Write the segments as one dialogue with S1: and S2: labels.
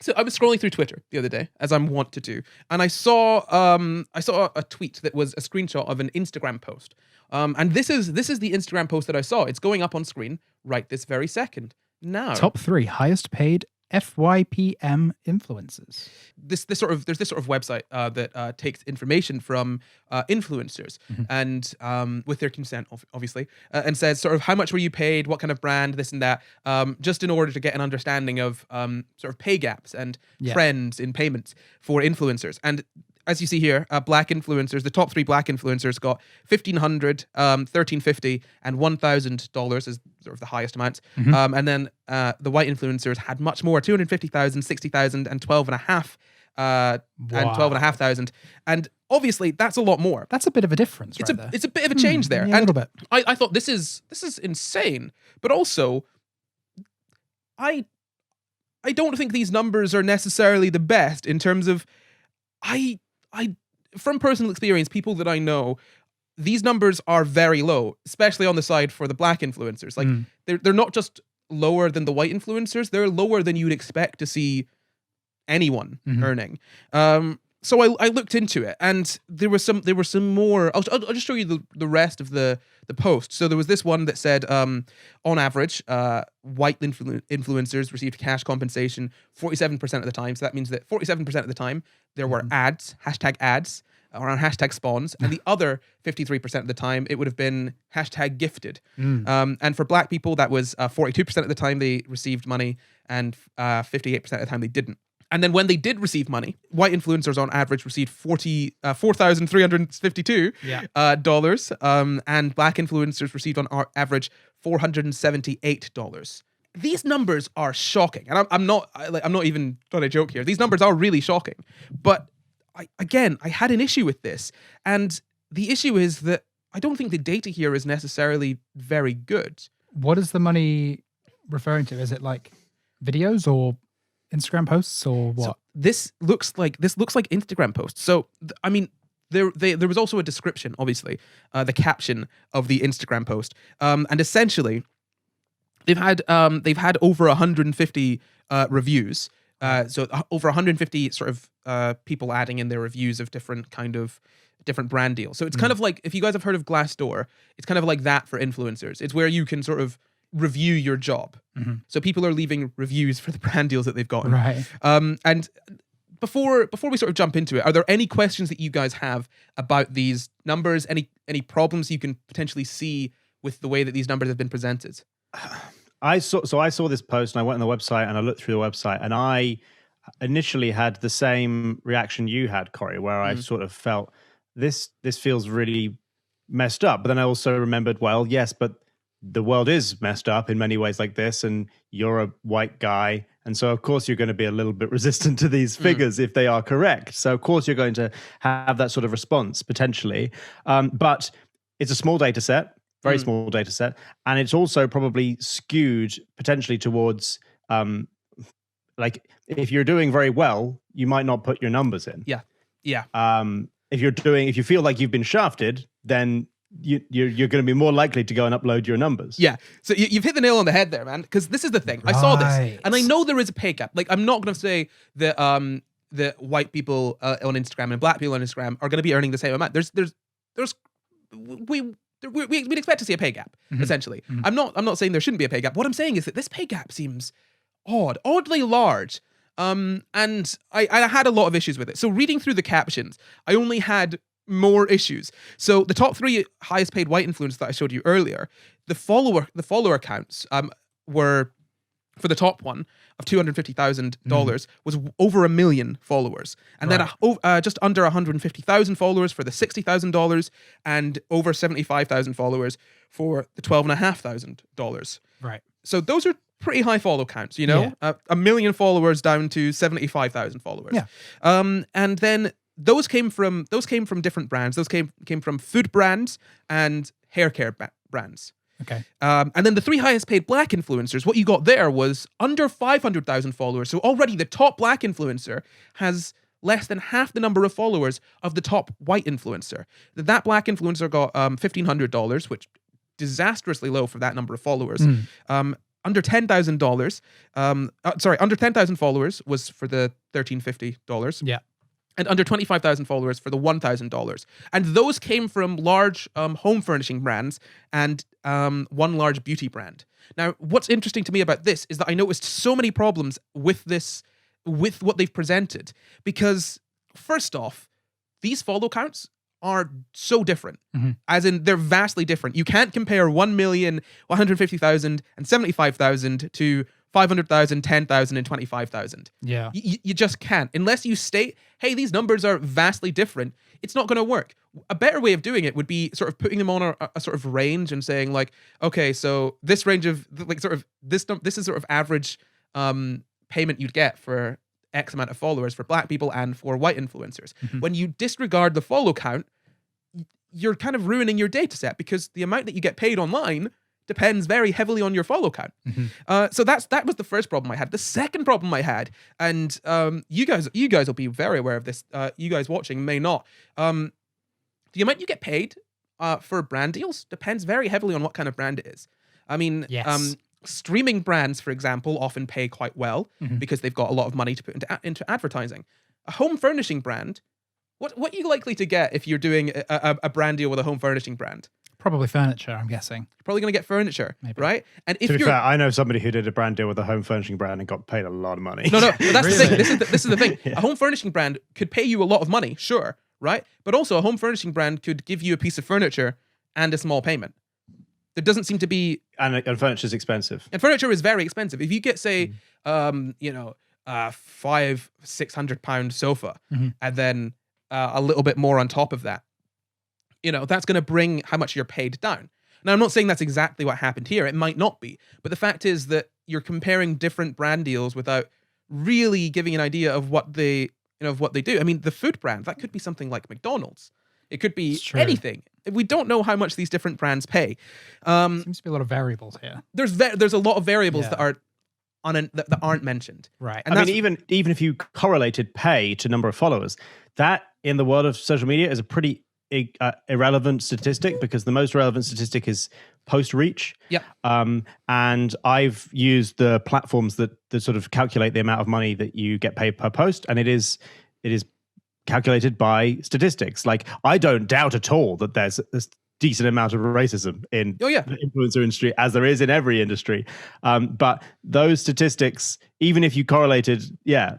S1: So I was scrolling through Twitter the other day, as I'm wont to do, and I saw a tweet that was a screenshot of an Instagram post. And this is the Instagram post that I saw. It's going up on screen right this very second. Now,
S2: Top 3 highest paid FYPM influencers.
S1: there's this sort of website that takes information from influencers and with their consent, obviously, and says sort of how much were you paid, what kind of brand, this and that, just in order to get an understanding of sort of pay gaps and trends in payments for influencers. And as you see here, black influencers, the top 3 black influencers got $1,500, $1,350, and $1,000 as sort of the highest amounts. And then the white influencers had much more, $250,000, $60,000, and $12,500. And obviously, that's a lot more.
S2: That's a bit of a difference,
S1: It's a bit of a change there.
S2: Yeah,
S1: and
S2: a little bit.
S1: I thought this is insane, but also I don't think these numbers are necessarily the best in terms of I from personal experience, people that I know, these numbers are very low, especially on the side for the black influencers. Like they're not just lower than the white influencers, they're lower than you would expect to see anyone earning. So I looked into it, and there were some more. I'll just show you the rest of the post. So there was this one that said, on average, white influencers received cash compensation 47% of the time. So that means that 47% of the time there were ads, hashtag ads, or on hashtag spawns, and the other 53% of the time it would have been hashtag gifted. And for black people, that was 42% of the time they received money, and 58% of the time they didn't. And then when they did receive money, white influencers on average received $4,352 and black influencers received on average $478. These numbers are shocking, and I'm not even trying to joke here. These numbers are really shocking. But I had an issue with this, and the issue is that I don't think the data here is necessarily very good.
S2: What is the money referring to? Is it like videos or Instagram posts or what?
S1: So this looks like Instagram posts. So I mean, there was also a description, obviously, the caption of the Instagram post, and essentially they've had over 150 reviews. So over 150 sort of people adding in their reviews of different brand deals. So it's kind of like, if you guys have heard of Glassdoor, it's kind of like that for influencers. It's where you can sort of review your job. So people are leaving reviews for the brand deals that they've gotten.
S2: Right.
S1: And before we sort of jump into it, are there any questions that you guys have about these numbers? Any problems you can potentially see with the way that these numbers have been presented?
S3: I saw this post, and I went on the website and I looked through the website, and I initially had the same reaction you had, Corry, where I sort of felt this feels really messed up. But then I also remembered, well, yes, but the world is messed up in many ways like this, and you're a white guy, and so of course you're going to be a little bit resistant to these figures if they are correct. So of course you're going to have that sort of response potentially, but it's a small data set, very small data set, and it's also probably skewed potentially towards like if you're doing very well, you might not put your numbers in.
S1: Yeah.
S3: If you feel like you've been shafted, then you're going to be more likely to go and upload your numbers.
S1: Yeah. So you've hit the nail on the head there, man. Because this is the thing. I saw this, and I know there is a pay gap. Like, I'm not going to say that white people on Instagram and black people on Instagram are going to be earning the same amount. We'd expect to see a pay gap, essentially. I'm not saying there shouldn't be a pay gap. What I'm saying is that this pay gap seems oddly large. And I had a lot of issues with it. So reading through the captions, I only had more issues. So the top 3 highest paid white influencers that I showed you earlier, the follower counts were, for the top one of $250,000 was over 1 million followers, and then just under 150,000 followers for the $60,000, and over 75,000 followers for the $12,500.
S2: Right.
S1: So those are pretty high follow counts, you know, 1 million followers down to 75,000 followers.
S2: Yeah.
S1: And then those came from different brands. Those came from food brands and hair care brands.
S2: Okay.
S1: And then the 3 highest paid black influencers, what you got there was under 500,000 followers. So already the top black influencer has less than half the number of followers of the top white influencer. That black influencer got $1,500, which disastrously low for that number of followers. under $10,000. Under 10,000 followers was for the $1,350.
S2: Yeah.
S1: And under 25,000 followers for the $1,000. And those came from large home furnishing brands and one large beauty brand. Now, what's interesting to me about this is that I noticed so many problems with what they've presented. Because, first off, these follow counts are so different. As in, they're vastly different. You can't compare 1,150,000 and 75,000 to 500,000, 10,000, and 25,000.
S2: Yeah.
S1: You just can't. Unless you state, hey, these numbers are vastly different, it's not going to work. A better way of doing it would be sort of putting them on a sort of range and saying like, okay, so this range of like sort of this is sort of average payment you'd get for X amount of followers for black people and for white influencers. When you disregard the follow count, you're kind of ruining your data set because the amount that you get paid online depends very heavily on your follow count. So that was the first problem I had. The second problem I had, and you guys will be very aware of this. You guys watching may not. The amount you get paid for brand deals depends very heavily on what kind of brand it is. I mean,
S2: Yes.
S1: Streaming brands, for example, often pay quite well because they've got a lot of money to put into advertising. A home furnishing brand, what are you likely to get if you're doing a brand deal with a home furnishing brand?
S2: Probably furniture, I'm guessing.
S1: You're probably going to get furniture,
S2: Maybe.
S1: right? And if
S3: To be
S1: you're
S3: fair, I know somebody who did a brand deal with a home furnishing brand and got paid a lot of money.
S1: no, but that's the thing.
S2: Really?
S1: This is the thing. A home furnishing brand could pay you a lot of money, sure, right? But also a home furnishing brand could give you a piece of furniture and a small payment. There doesn't seem to be,
S3: And furniture's expensive.
S1: and furniture is very expensive. If you get, say, £500-600 sofa, and then a little bit more on top of that, that's going to bring how much you're paid down. Now, I'm not saying that's exactly what happened here. It might not be. But the fact is that you're comparing different brand deals without really giving an idea of what they do. I mean, the food brand, that could be something like McDonald's. It could be
S2: It's true.
S1: anything. We don't know how much these different brands pay.
S2: Seems to be a lot of variables here.
S1: There's a lot of variables
S2: Yeah.
S1: that are that aren't mentioned.
S2: Right.
S1: And
S3: I
S1: that's,
S3: mean, even if you correlated pay to number of followers, that in the world of social media is a pretty irrelevant statistic because the most relevant statistic is post reach.
S1: Yep.
S3: And I've used the platforms that sort of calculate the amount of money that you get paid per post, and it is calculated by statistics. Like, I don't doubt at all that there's a decent amount of racism in
S1: Oh, yeah.
S3: the influencer industry, as there is in every industry. But those statistics, even if you correlated,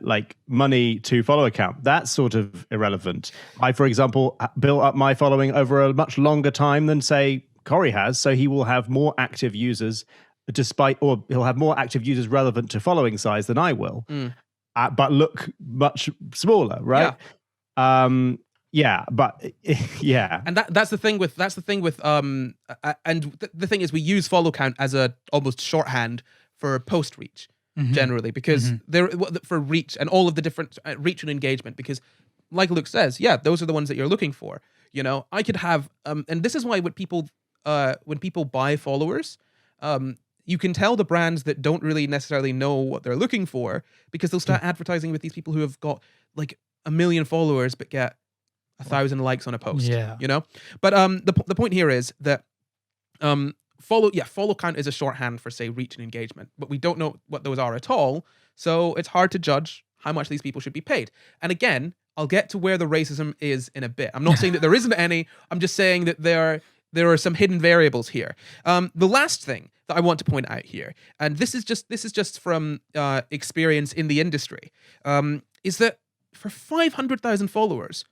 S3: like money to follower count, that's sort of irrelevant. I, for example, built up my following over a much longer time than, say, Corry has, so he will have more active users he'll have more active users relevant to following size than I will, but look much smaller, right? And
S1: that's the thing with and the thing is we use follow count as a almost shorthand for post reach generally because they're for reach and all of the different reach and engagement, because like Luke says, those are the ones that you're looking for. I could have and this is why when people buy followers, you can tell the brands that don't really necessarily know what they're looking for because they'll start advertising with these people who have got like 1 million followers but get 1,000 likes on a post.
S2: Yeah.
S1: But the point here is that follow count is a shorthand for, say, reach and engagement, but we don't know what those are at all, so it's hard to judge how much these people should be paid. And again, I'll get to where the racism is in a bit. I'm not saying that there isn't any. I'm just saying that there are some hidden variables here. The last thing that I want to point out here, and this is just from experience in the industry, is that for 500,000 followers,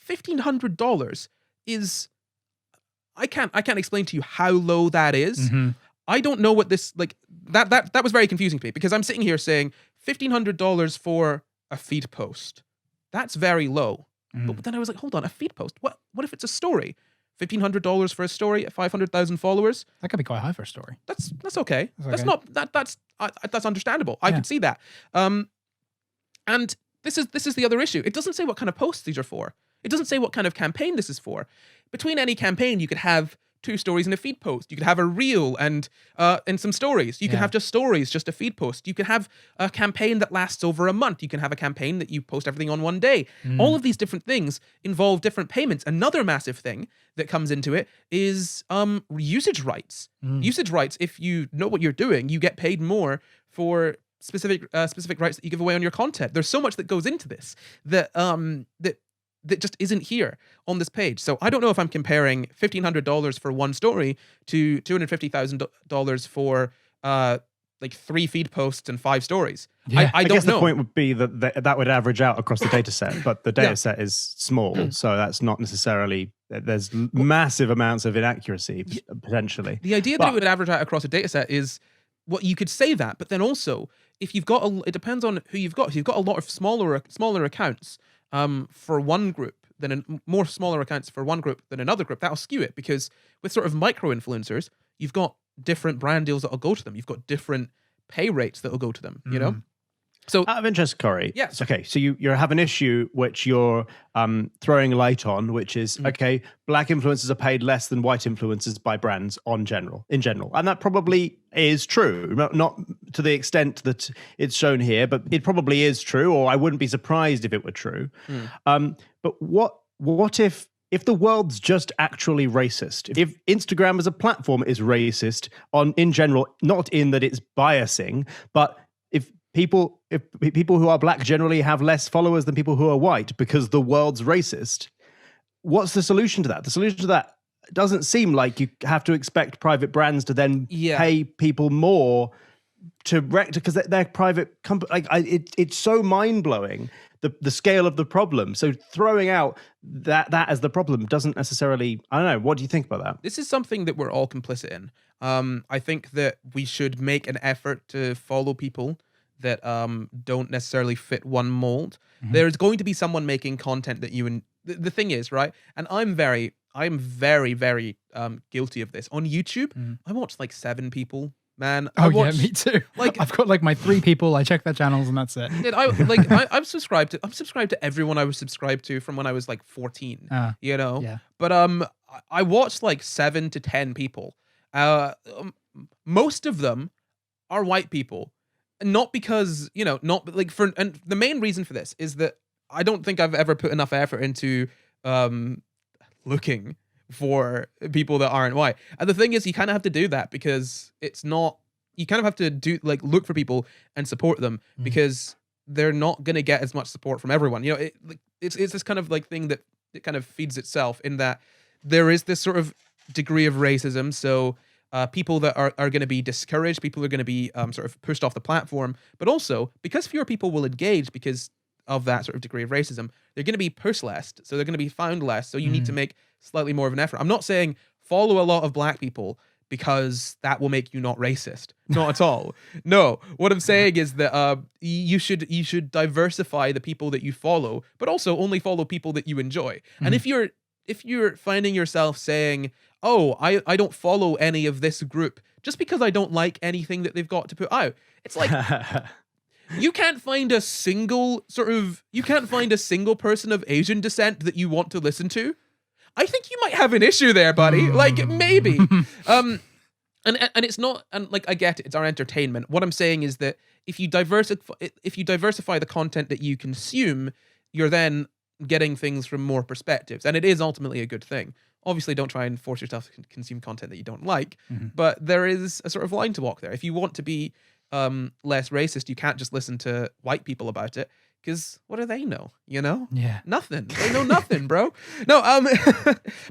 S1: $1,500 is, I can't explain to you how low that is. I don't know what this, like, that was very confusing to me because I'm sitting here saying $1,500 for a feed post. That's very low. But then I was like, hold on, a feed post? What if it's a story? $1,500 for a story at 500,000 followers?
S2: That could be quite high for a story.
S1: That's okay.
S2: That's
S1: That's understandable. I can see that. And this is the other issue. It doesn't say what kind of posts these are for. It doesn't say what kind of campaign this is for. Between any campaign, you could have 2 stories and a feed post. You could have a reel and some stories. You can have just stories, just a feed post. You can have a campaign that lasts over a month. You can have a campaign that you post everything on one day. All of these different things involve different payments. Another massive thing that comes into it is usage rights. Usage rights, if you know what you're doing, you get paid more for specific rights that you give away on your content. There's so much that goes into this that that just isn't here on this page. So I don't know if I'm comparing $1,500 for one story to $250,000 for like 3 feed posts and 5 stories.
S2: Yeah.
S1: I don't
S3: guess
S1: know.
S3: the point would be that would average out across the data set, but the data set is small, so that's not necessarily. There's massive amounts of inaccuracy potentially.
S1: The idea that it would average out across a data set is what you could say that, but then also if you've got it depends on who you've got. If you've got a lot of smaller accounts for one group, then more smaller accounts for one group than another group, that'll skew it, because with sort of micro influencers, you've got different brand deals that'll go to them. You've got different pay rates that'll go to them, you know? So
S3: out of interest, Corry.
S1: Yes.
S3: Okay, so you have an issue which you're throwing light on, which is okay. Black influencers are paid less than white influencers by brands in general, and that probably is true. Not to the extent that it's shown here, but it probably is true. Or I wouldn't be surprised if it were true. But what if the world's just actually racist? If Instagram as a platform is racist in general, not in that it's biasing, but if people who are black generally have less followers than people who are white because the world's racist, what's the solution to that? The solution to that doesn't seem like you have to expect private brands to then pay people more to because they're private company. Like it's so mind blowing the scale of the problem. So throwing out that as the problem doesn't necessarily. I don't know. What do you think about that?
S1: this is something that we're all complicit in. I think that we should make an effort to follow people that don't necessarily fit one mold. There's going to be someone making content that you the thing is, right? And I'm very guilty of this. On YouTube, I watch like 7 people, man.
S2: Yeah, me too.
S1: Like
S2: I've got like my 3 people. I check their channels and that's it.
S1: I'm subscribed to everyone I was subscribed to from when I was like 14. You know?
S2: Yeah.
S1: But I watched like 7 to 10 people. Most of them are white people. Not because, not like and the main reason for this is that I don't think I've ever put enough effort into looking for people that aren't white. And the thing is, you kind of have to do that because it's not, you kind of have to look for people and support them because they're not going to get as much support from everyone. It's this kind of like thing that it kind of feeds itself in that there is this sort of degree of racism. So people that are going to be discouraged, people are going to be sort of pushed off the platform, but also because fewer people will engage because of that sort of degree of racism, they're going to be pushed less, so they're going to be found less, so you need to make slightly more of an effort. I'm not saying follow a lot of black people because that will make you not racist. Not at all. No, what I'm saying is that you should diversify the people that you follow, but also only follow people that you enjoy. And if you're finding yourself saying, oh, I don't follow any of this group just because I don't like anything that they've got to put out. It's like you can't find a single person of Asian descent that you want to listen to. I think you might have an issue there, buddy. Like maybe. And it's not, and like I get it, it's our entertainment. What I'm saying is that if you diversify the content that you consume, you're then getting things from more perspectives, and it is ultimately a good thing. Obviously, don't try and force yourself to consume content that you don't like, but there is a sort of line to walk there. If you want to be less racist, you can't just listen to white people about it, because what do they know?
S2: Yeah,
S1: nothing. They know nothing, bro. No,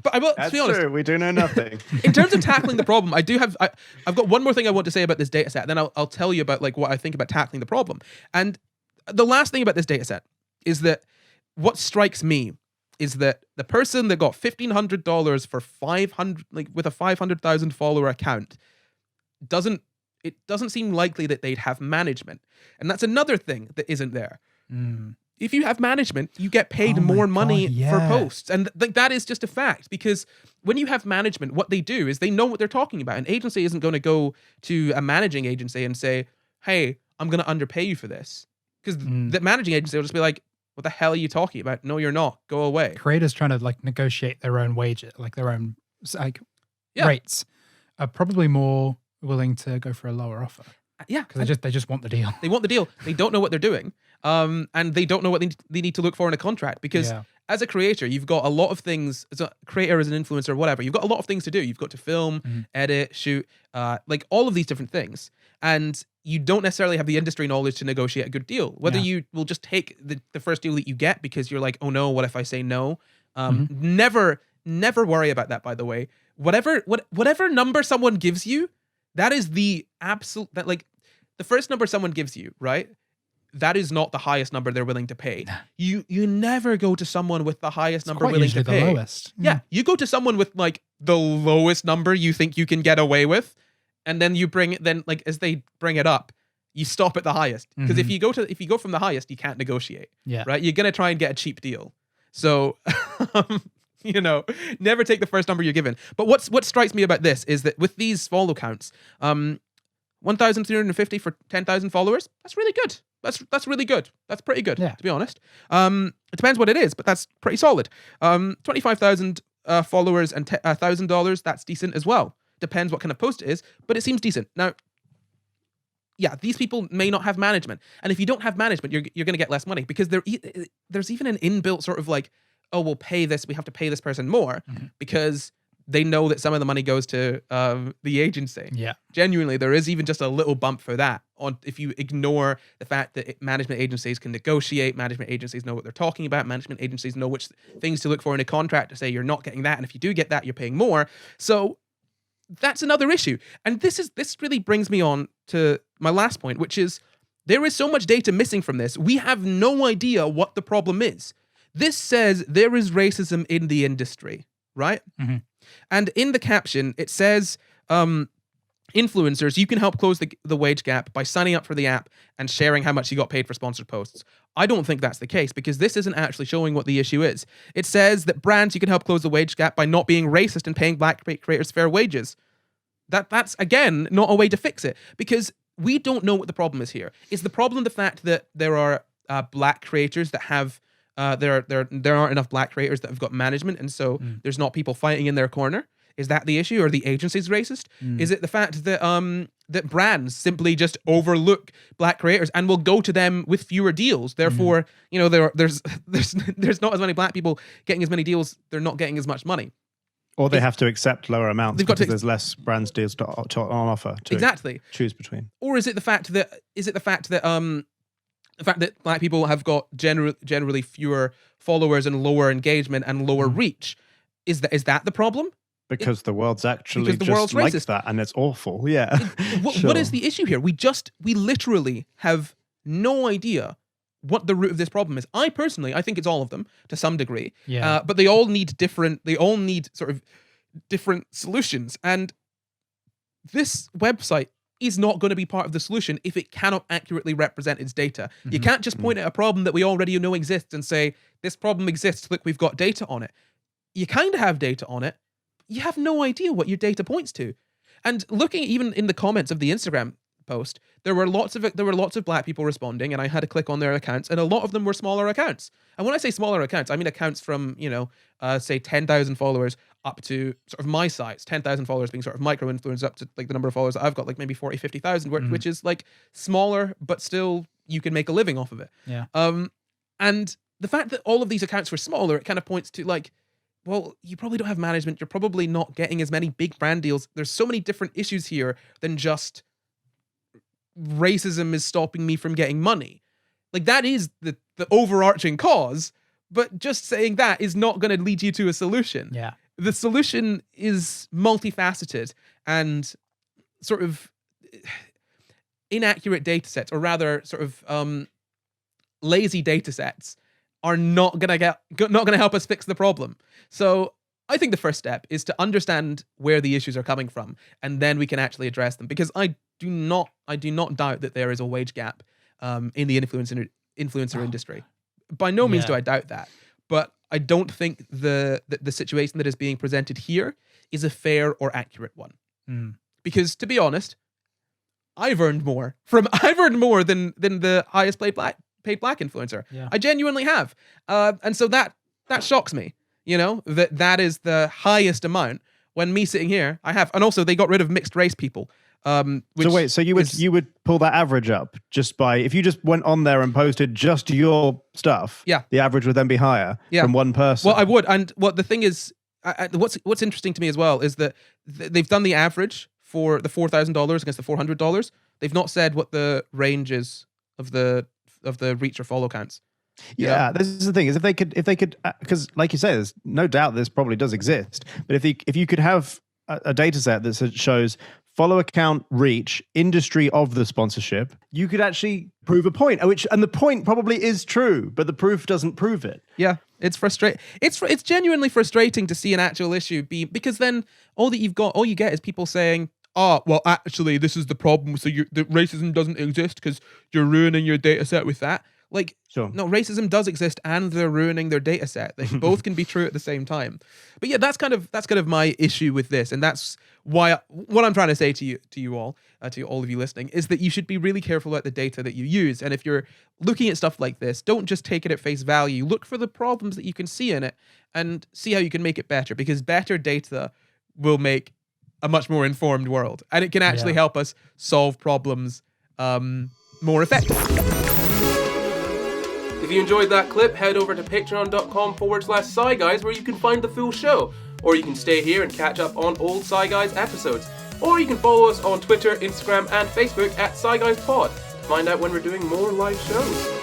S1: but I will.
S3: That's
S1: to be honest,
S3: true. We do know nothing.
S1: in terms of tackling the problem, I've got one more thing I want to say about this data set. Then I'll tell you about like what I think about tackling the problem. And the last thing about this data set is that what strikes me is that the person that got $1,500 for 500, like with a 500,000 follower account, doesn't seem likely that they'd have management. And that's another thing that isn't there. If you have management, you get paid more money for posts. And that is just a fact, because when you have management, what they do is they know what they're talking about. An agency isn't going to go to a managing agency and say, hey, I'm going to underpay you for this. Because the managing agency will just be like, what the hell are you talking about? No, you're not. Go away.
S2: Creators trying to like negotiate their own wage, like their own, like rates are probably more willing to go for a lower offer
S1: Yeah,
S2: because they just want the deal.
S1: they want the deal. They don't know what they're doing, and they don't know what they need to look for in a contract. Because as a creator, you've got a lot of things. As a creator, as an influencer, whatever, you've got a lot of things to do. You've got to film, edit, shoot, like all of these different things, and you don't necessarily have the industry knowledge to negotiate a good deal. Whether you will just take the first deal that you get because you're like, oh no, what if I say no? Never worry about that. By the way, whatever number someone gives you, that is the absolute, that like the first number someone gives you, right? That is not the highest number they're willing to pay. You never go to someone with the highest number willing to pay.
S2: The lowest.
S1: Yeah, you go to someone with like the lowest number you think you can get away with, and then you bring it. Then like as they bring it up, you stop at the highest. Because if you go from the highest, you can't negotiate.
S2: Yeah,
S1: right. You're gonna try and get a cheap deal. So. Never take the first number you're given. But what strikes me about this is that with these follow counts, 1,350 for 10,000 followers, that's really good. That's really good. That's pretty good, to be honest. It depends what it is, but that's pretty solid. 25,000 followers and $1,000, that's decent as well. Depends what kind of post it is, but it seems decent. Now, yeah, these people may not have management. And if you don't have management, you're going to get less money because there's even an inbuilt sort of like, oh, we'll pay this. We have to pay this person more because they know that some of the money goes to the agency.
S2: Yeah.
S1: Genuinely, there is even just a little bump for that. If you ignore the fact that management agencies can negotiate, management agencies know what they're talking about, management agencies know which things to look for in a contract to say you're not getting that, and if you do get that, you're paying more. So that's another issue. And this really brings me on to my last point, which is there is so much data missing from this. We have no idea what the problem is. This says there is racism in the industry, right? And in the caption, it says, influencers, you can help close the wage gap by signing up for the app and sharing how much you got paid for sponsored posts. I don't think that's the case because this isn't actually showing what the issue is. It says that brands, you can help close the wage gap by not being racist and paying black creators fair wages. That's, again, not a way to fix it because we don't know what the problem is here. Is the problem the fact that there are black creators that have there aren't enough black creators that have got management, and so there's not people fighting in their corner? Is that the issue? Or the agency's racist? Is it the fact that that brands simply just overlook black creators and will go to them with fewer deals? Therefore, there's not as many black people getting as many deals. They're not getting as much money.
S3: Or they have to accept lower amounts because there's less brands deals on offer to choose between.
S1: Or is it the fact that the fact that black people have got generally fewer followers and lower engagement and lower reach, is that the problem?
S3: Because the world's actually just like that, and it's awful. Yeah.
S1: What is the issue here? We literally have no idea what the root of this problem is. I think it's all of them to some degree.
S2: Yeah.
S1: But they all need sort of different solutions. And this website is not going to be part of the solution if it cannot accurately represent its data. You can't just point at a problem that we already know exists and say, this problem exists, look, we've got data on it. You kind of have data on it. You have no idea what your data points to. And looking even in the comments of the Instagram post, there were lots of black people responding, and I had to click on their accounts, and a lot of them were smaller accounts. And when I say smaller accounts, I mean accounts from, say 10,000 followers up to sort of my size, 10,000 followers being sort of micro influencers up to like the number of followers that I've got, like maybe 40, 50,000, which is like smaller, but still you can make a living off of it.
S2: Yeah.
S1: And the fact that all of these accounts were smaller, it kind of points to like, well, you probably don't have management. You're probably not getting as many big brand deals. There's so many different issues here than just racism is stopping me from getting money. Like that is the overarching cause, but just saying that is not going to lead you to a solution.
S2: Yeah.
S1: The solution is multifaceted, and sort of inaccurate data sets, or rather sort of lazy data sets, are not gonna help us fix the problem. So I think the first step is to understand where the issues are coming from, and then we can actually address them. Because I do not doubt that there is a wage gap in the influencer industry. By no means do I doubt that, but I don't think the situation that is being presented here is a fair or accurate one. Because to be honest, I've earned more than the highest paid black influencer.
S2: Yeah.
S1: I genuinely have. And so that shocks me, that is the highest amount, when me sitting here, I have. And also, they got rid of mixed race people.
S3: So you would pull that average up just by, if you just went on there and posted just your stuff,
S1: yeah,
S3: the average would then be higher from one person.
S1: Well, I would. And what the thing is, what's interesting to me as well is that they've done the average for the $4,000 against the $400. They've not said what the range is of the reach or follow counts.
S3: Yeah, this is the thing, is if they could, because like you say, there's no doubt this probably does exist, but if you could have a data set that shows follow account reach, industry of the sponsorship, you could actually prove a point, and the point probably is true, but the proof doesn't prove it.
S1: Yeah, it's frustrating. It's genuinely frustrating to see an actual issue be, because then all you get is people saying, "Oh, well, actually, this is the problem. So the racism doesn't exist because you're ruining your data set with that." Like,
S3: sure.
S1: No, racism does exist, and they're ruining their data set. They both can be true at the same time. But yeah, that's kind of my issue with this, and that's why what I'm trying to say to all of you listening is that you should be really careful about the data that you use. And if you're looking at stuff like this, don't just take it at face value. Look for the problems that you can see in it, and see how you can make it better. Because better data will make a much more informed world, and it can actually help us solve problems more effectively. If you enjoyed that clip, head over to patreon.com/SCI Guys, where you can find the full show. Or you can stay here and catch up on old SCI Guys episodes. Or you can follow us on Twitter, Instagram, and Facebook at SCI Guys Pod to find out when we're doing more live shows.